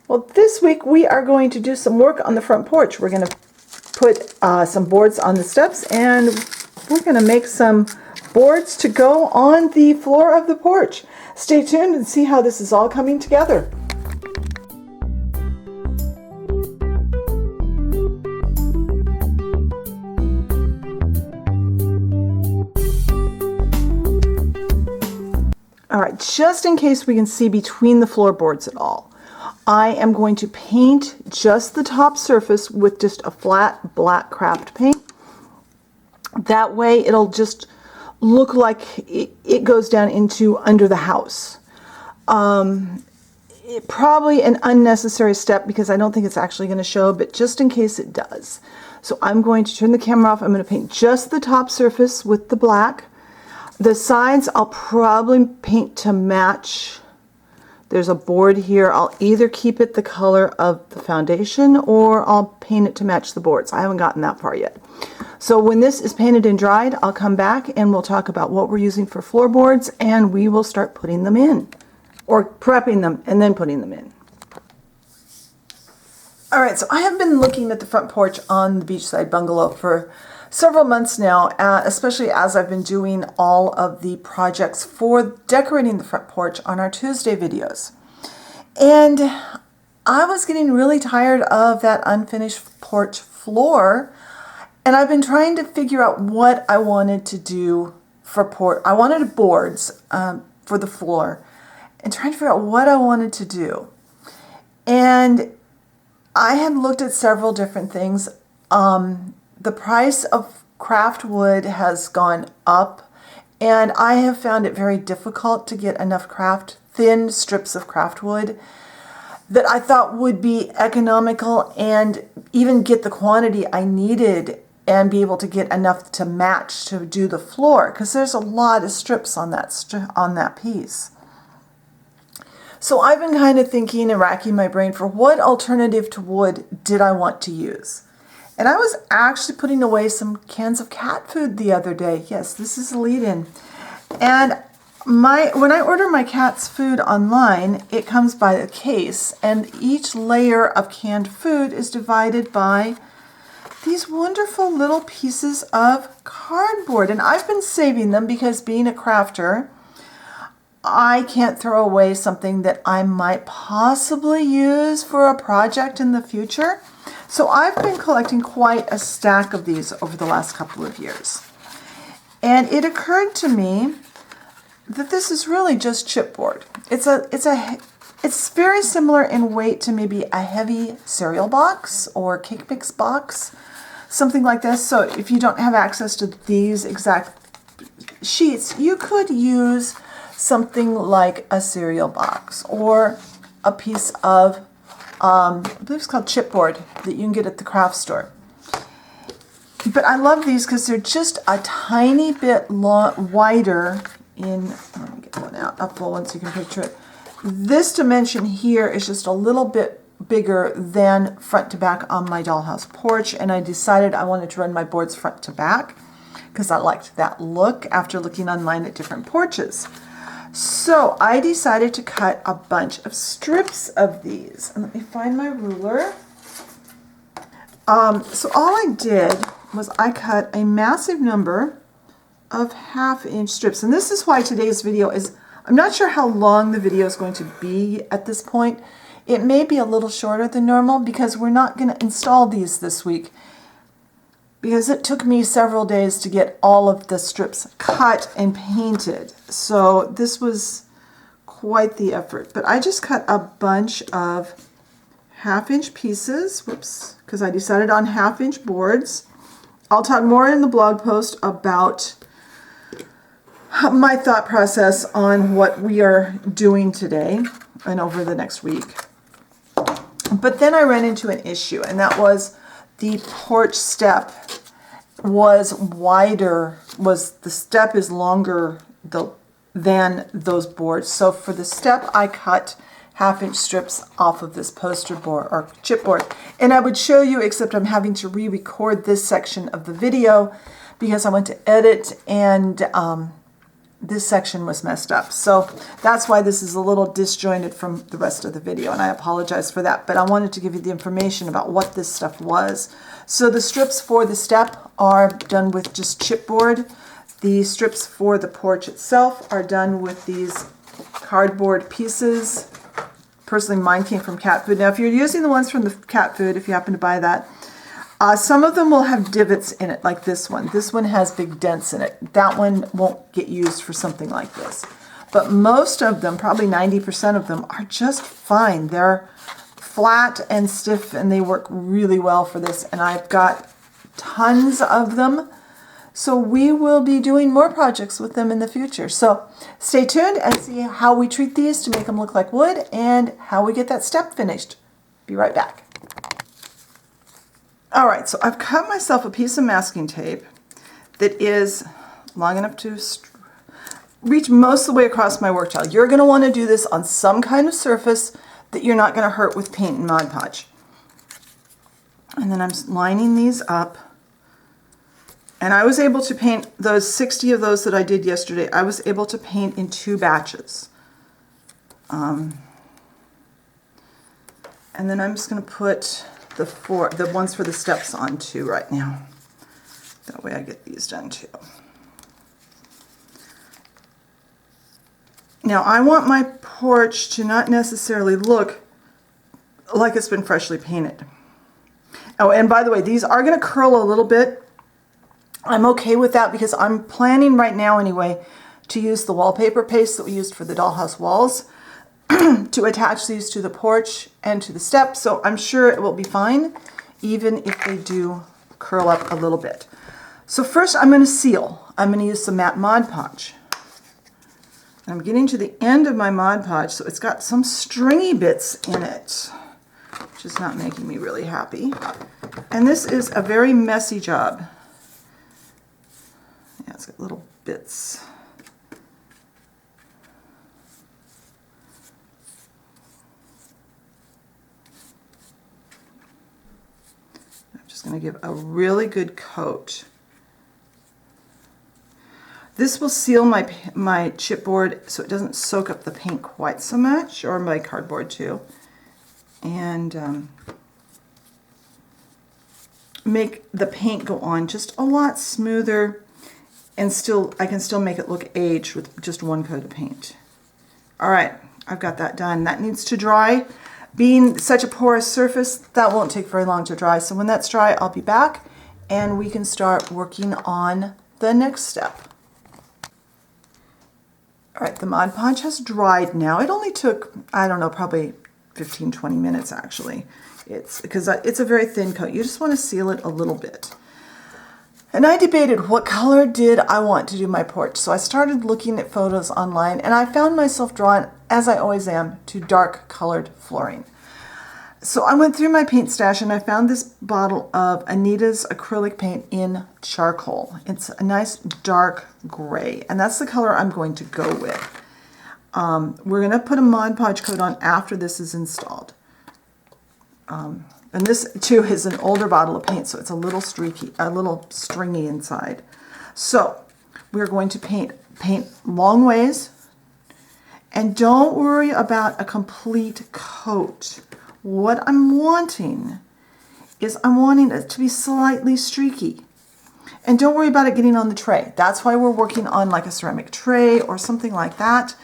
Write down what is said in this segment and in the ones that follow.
Well, this week we are going to do some work on the front porch. We're going to put some boards on the steps, and we're going to make some boards to go on the floor of the porch. Stay tuned and see how this is all coming together. All right, just in case we can see between the floorboards at all, I am going to paint just the top surface with just a flat black craft paint. That way it'll just look like it goes down into under the house. Probably an unnecessary step because I don't think it's actually going to show, but just in case it does. So I'm going to turn the camera off. I'm going to paint just the top surface with the black. The sides I'll probably paint to match. There's a board here. I'll either keep it the color of the foundation or I'll paint it to match the boards. I haven't gotten that far yet. So when this is painted and dried, I'll come back and we'll talk about what we're using for floorboards, and we will start putting them in, or prepping them and then putting them in. All right, so I have been looking at the front porch on the Beachside Bungalow for several months now, especially as I've been doing all of the projects for decorating the front porch on our Tuesday videos. And I was getting really tired of that unfinished porch floor, and I've been trying to figure out what I wanted to do for porch. I wanted boards for the floor, and trying to figure out what I wanted to do. And I had looked at several different things. The price of craft wood has gone up, and I have found it very difficult to get enough thin strips of craft wood that I thought would be economical and even get the quantity I needed and be able to get enough to match to do the floor, because there's a lot of strips on that piece. So I've been kind of thinking and racking my brain for what alternative to wood did I want to use. And I was actually putting away some cans of cat food the other day. Yes, this is a lead-in. And when I order my cat's food online, it comes by a case, and each layer of canned food is divided by these wonderful little pieces of cardboard. And I've been saving them because, being a crafter, I can't throw away something that I might possibly use for a project in the future. So I've been collecting quite a stack of these over the last couple of years. And it occurred to me that this is really just chipboard. It's very similar in weight to maybe a heavy cereal box or cake mix box, something like this. So if you don't have access to these exact sheets, you could use something like a cereal box or a piece of I believe it's called chipboard that you can get at the craft store. But I love these because they're just a tiny bit wider in, let me get one out, up full one so you can picture it. This dimension here is just a little bit bigger than front to back on my dollhouse porch, and I decided I wanted to run my boards front to back because I liked that look after looking online at different porches. So I decided to cut a bunch of strips of these. And let me find my ruler. So all I did was I cut a massive number of 1/2-inch strips. And this is why today's video is, I'm not sure how long the video is going to be at this point. It may be a little shorter than normal because we're not going to install these this week, because it took me several days to get all of the strips cut and painted. So this was quite the effort. But I just cut a bunch of 1/2-inch pieces, whoops, because I decided on 1/2-inch boards. I'll talk more in the blog post about my thought process on what we are doing today and over the next week. But then I ran into an issue, and that was the porch step was wider, the step is longer than those boards. So for the step, I cut 1/2-inch strips off of this poster board or chipboard. And I would show you, except I'm having to re-record this section of the video because I went to edit and this section was messed up. So that's why this is a little disjointed from the rest of the video, and I apologize for that. But I wanted to give you the information about what this stuff was. So the strips for the step are done with just chipboard. The strips for the porch itself are done with these cardboard pieces. Personally, mine came from cat food. Now, if you're using the ones from the cat food, if you happen to buy that, some of them will have divots in it, like this one. This one has big dents in it. That one won't get used for something like this. But most of them, probably 90% of them, are just fine. They're flat and stiff, and they work really well for this. And I've got tons of them. So we will be doing more projects with them in the future. So stay tuned and see how we treat these to make them look like wood and how we get that step finished. Be right back. All right, so I've cut myself a piece of masking tape that is long enough to reach most of the way across my work tile. You're going to want to do this on some kind of surface that you're not going to hurt with paint and Mod Podge. And then I'm lining these up. And I was able to paint those 60 of those that I did yesterday. I was able to paint in 2 batches. And then I'm just going to put the ones for the steps on too right now. That way I get these done too. Now I want my porch to not necessarily look like it's been freshly painted. Oh, and by the way, these are going to curl a little bit. I'm okay with that because I'm planning right now anyway to use the wallpaper paste that we used for the dollhouse walls to attach these to the porch and to the steps. So I'm sure it will be fine even if they do curl up a little bit. So first I'm going to seal. I'm going to use some matte Mod Podge. I'm getting to the end of my Mod Podge, so it's got some stringy bits in it, which is not making me really happy. And this is a very messy job. Yeah, it's got little bits. I'm just going to give a really good coat. This will seal my chipboard so it doesn't soak up the paint quite so much, or my cardboard too, and make the paint go on just a lot smoother. And I can still make it look aged with just one coat of paint. All right, I've got that done. That needs to dry. Being such a porous surface, that won't take very long to dry. So when that's dry, I'll be back and we can start working on the next step. All right, the Mod Podge has dried now. It only took, I don't know, probably 15-20 minutes actually. Because it's a very thin coat. You just want to seal it a little bit. And I debated what color did I want to do my porch. So I started looking at photos online and I found myself drawn, as I always am, to dark colored flooring. So I went through my paint stash and I found this bottle of Anita's acrylic paint in charcoal. It's a nice dark gray, and that's the color I'm going to go with. We're going to put a Mod Podge coat on after this is installed. And this too is an older bottle of paint, so it's a little streaky, a little stringy inside. So we're going to paint long ways, and don't worry about a complete coat. What I'm wanting is I'm wanting it to be slightly streaky. And don't worry about it getting on the tray. That's why we're working on like a ceramic tray or something like that.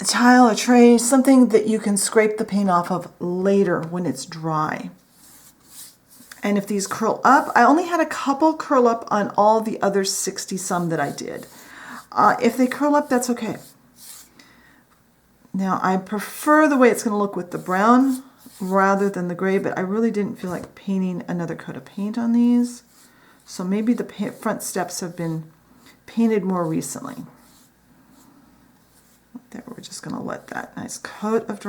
A tile, a tray, something that you can scrape the paint off of later when it's dry. And if these curl up, I only had a couple curl up on all the other 60 some that I did. If they curl up, that's okay. Now I prefer the way it's going to look with the brown rather than the gray, but I really didn't feel like painting another coat of paint on these. So maybe the front steps have been painted more recently. There, we're just going to let that nice coat of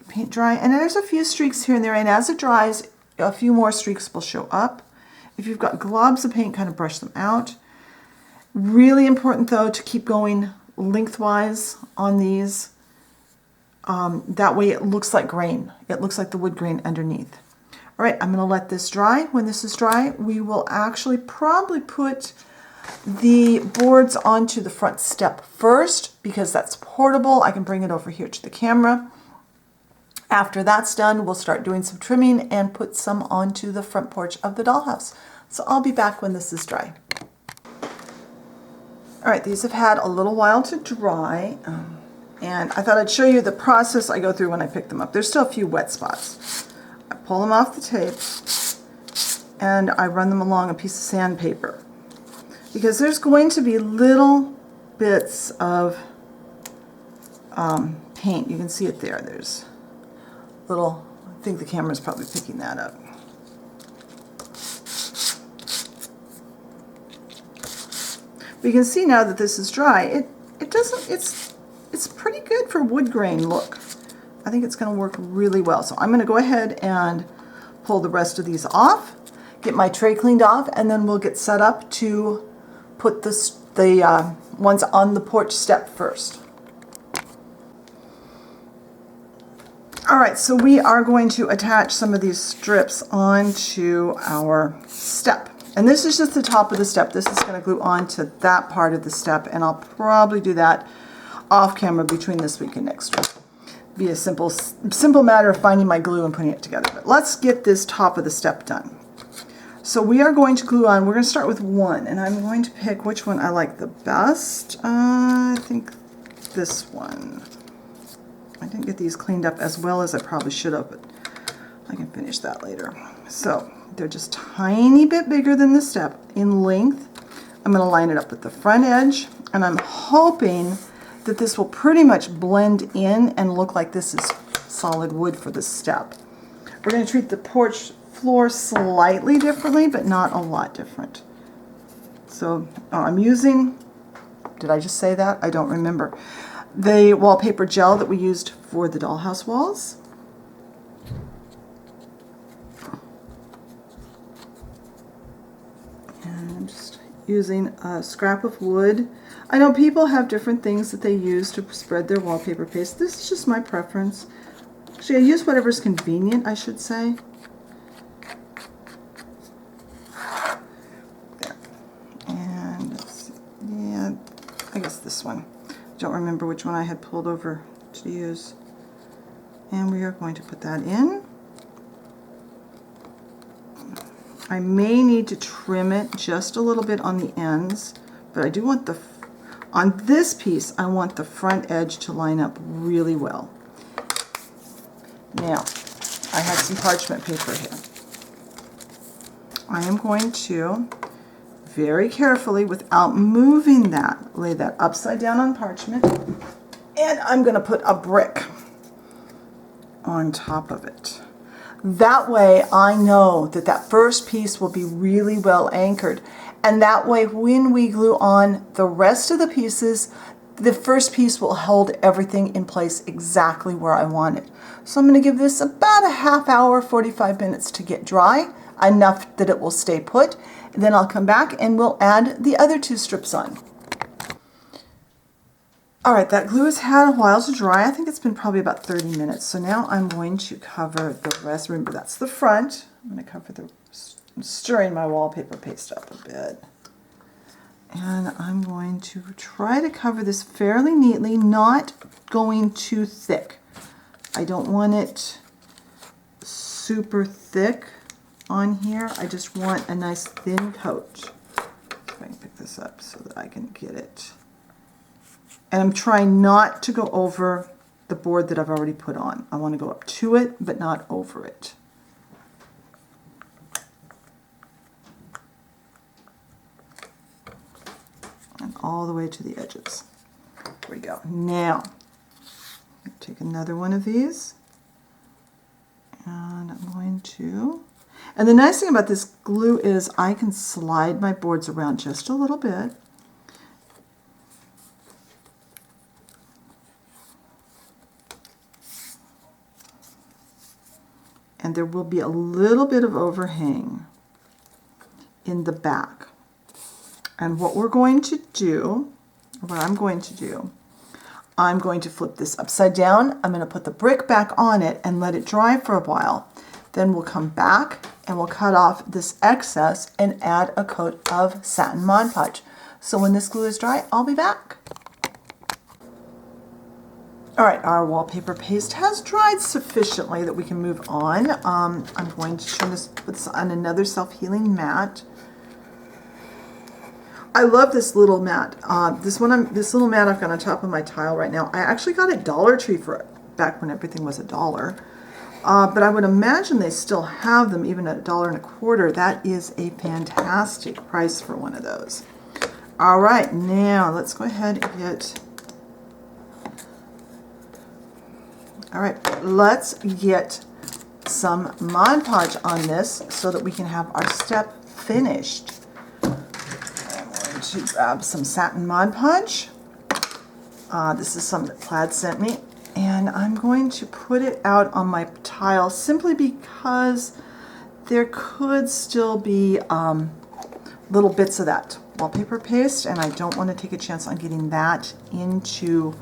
paint dry. And there's a few streaks here and there, and as it dries, a few more streaks will show up. If you've got globs of paint, kind of brush them out. Really important, though, to keep going lengthwise on these. That way it looks like grain. It looks like the wood grain underneath. All right, I'm going to let this dry. When this is dry, we will actually probably put the boards onto the front step first because that's portable. I can bring it over here to the camera. After that's done, we'll start doing some trimming and put some onto the front porch of the dollhouse. So I'll be back when this is dry. All right, these have had a little while to dry, and I thought I'd show you the process I go through when I pick them up. There's still a few wet spots. I pull them off the tape and I run them along a piece of sandpaper because there's going to be little bits of paint. You can see it there. There's little, I think the camera's probably picking that up. But you can see now that this is dry, it's pretty good for wood grain look. I think it's going to work really well. So I'm going to go ahead and pull the rest of these off, get my tray cleaned off, and then we'll get set up to put the ones on the porch step first. All right, so we are going to attach some of these strips onto our step. And this is just the top of the step. This is going to glue onto that part of the step, and I'll probably do that off camera between this week and next week. Be a simple matter of finding my glue and putting it together. But let's get this top of the step done. So we are going to glue on, we're going to start with one, and I'm going to pick which one I like the best. I think this one. I didn't get these cleaned up as well as I probably should have, but I can finish that later. So they're just tiny bit bigger than the step in length. I'm going to line it up with the front edge, and I'm hoping that this will pretty much blend in and look like this is solid wood for the step. We're going to treat the porch floor slightly differently, but not a lot different. So I'm using, did I just say that? I don't remember. The wallpaper gel that we used for the dollhouse walls. And I'm just using a scrap of wood. I know people have different things that they use to spread their wallpaper paste. This is just my preference. Actually, I use whatever's convenient, I should say. There. And let's see. Yeah, I guess this one. Don't remember which one I had pulled over to use. And we are going to put that in. I may need to trim it just a little bit on the ends, but I do want on this piece, I want the front edge to line up really well. Now, I have some parchment paper here. I am going to very carefully, without moving that, lay that upside down on parchment, and I'm going to put a brick on top of it. That way I know that that first piece will be really well anchored, and that way when we glue on the rest of the pieces, the first piece will hold everything in place exactly where I want it. So I'm going to give this about a half hour, 45 minutes to get dry, enough that it will stay put. And then I'll come back and we'll add the other two strips on. All right, that glue has had a while to dry. I think it's been probably about 30 minutes. So now I'm going to cover the rest. Remember, that's the front. I'm going to cover I'm stirring my wallpaper paste up a bit. And I'm going to try to cover this fairly neatly, not going too thick. I don't want it super thick on here. I just want a nice thin coat. If I can pick this up so that I can get it. And I'm trying not to go over the board that I've already put on. I want to go up to it, but not over it. And all the way to the edges. There we go. Now, take another one of these. And I'm going to... And the nice thing about this glue is I can slide my boards around just a little bit. And there will be a little bit of overhang in the back. And what I'm going to do, I'm going to flip this upside down. I'm going to put the brick back on it and let it dry for a while. Then we'll come back and we'll cut off this excess and add a coat of satin Mod Podge. So when this glue is dry, I'll be back. All right, our wallpaper paste has dried sufficiently that we can move on. I'm going to turn this, put this on another self-healing mat. I love this little mat. This little mat I've got on top of my tile right now. I actually got at Dollar Tree for it back when everything was $1. But I would imagine they still have them even at $1.25. That is a fantastic price for one of those. All right, now let's go ahead and get. All right, let's get some Mod Podge on this so that we can have our step finished. I'm going to grab some satin Mod Podge. This is some that Plaid sent me, and I'm going to put it out on my tile simply because there could still be little bits of that wallpaper paste, and I don't want to take a chance on getting that into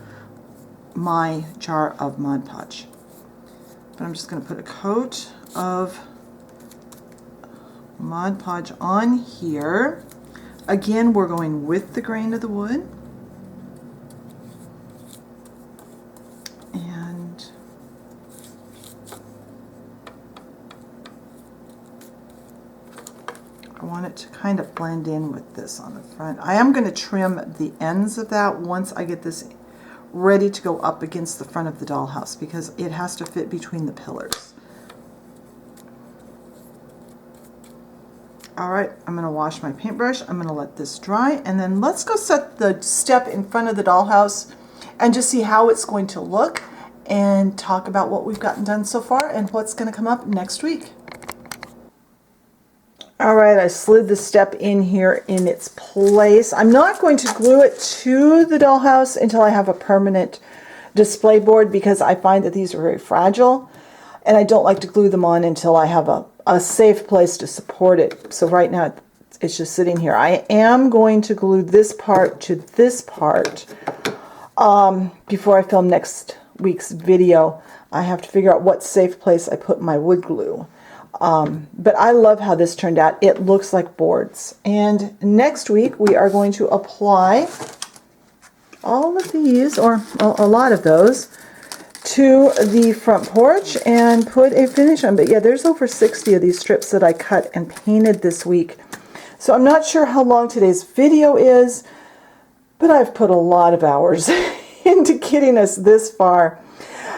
my jar of Mod Podge. But I'm just going to put a coat of Mod Podge on here. Again, we're going with the grain of the wood. And I want it to kind of blend in with this on the front. I am going to trim the ends of that once I get this ready to go up against the front of the dollhouse because it has to fit between the pillars. All right, I'm going to wash my paintbrush. I'm going to let this dry, and then let's go set the step in front of the dollhouse and just see how it's going to look and talk about what we've gotten done so far and what's going to come up next week. All right, I slid the step in here in its place. I'm not going to glue it to the dollhouse until I have a permanent display board because I find that these are very fragile and I don't like to glue them on until I have a safe place to support it. So right now it's just sitting here. I am going to glue this part to this part before I film next week's video. I have to figure out what safe place I put my wood glue. But I love how this turned out. It looks like boards. And next week we are going to apply all of these, or a lot of those, to the front porch and put a finish on. But yeah, there's over 60 of these strips that I cut and painted this week. So I'm not sure how long today's video is, but I've put a lot of hours into getting us this far.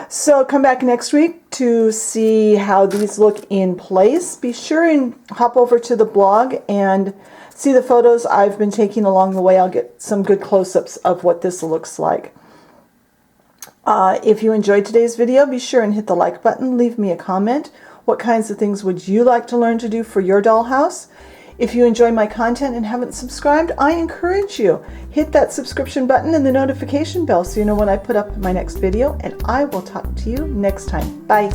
So come back next week to see how these look in place. Be sure and hop over to the blog and see the photos I've been taking along the way. I'll get some good close-ups of what this looks like. If you enjoyed today's video, be sure and hit the like button. Leave me a comment. What kinds of things would you like to learn to do for your dollhouse? If you enjoy my content and haven't subscribed, I encourage you. Hit that subscription button and the notification bell so you know when I put up my next video, and I will talk to you next time. Bye.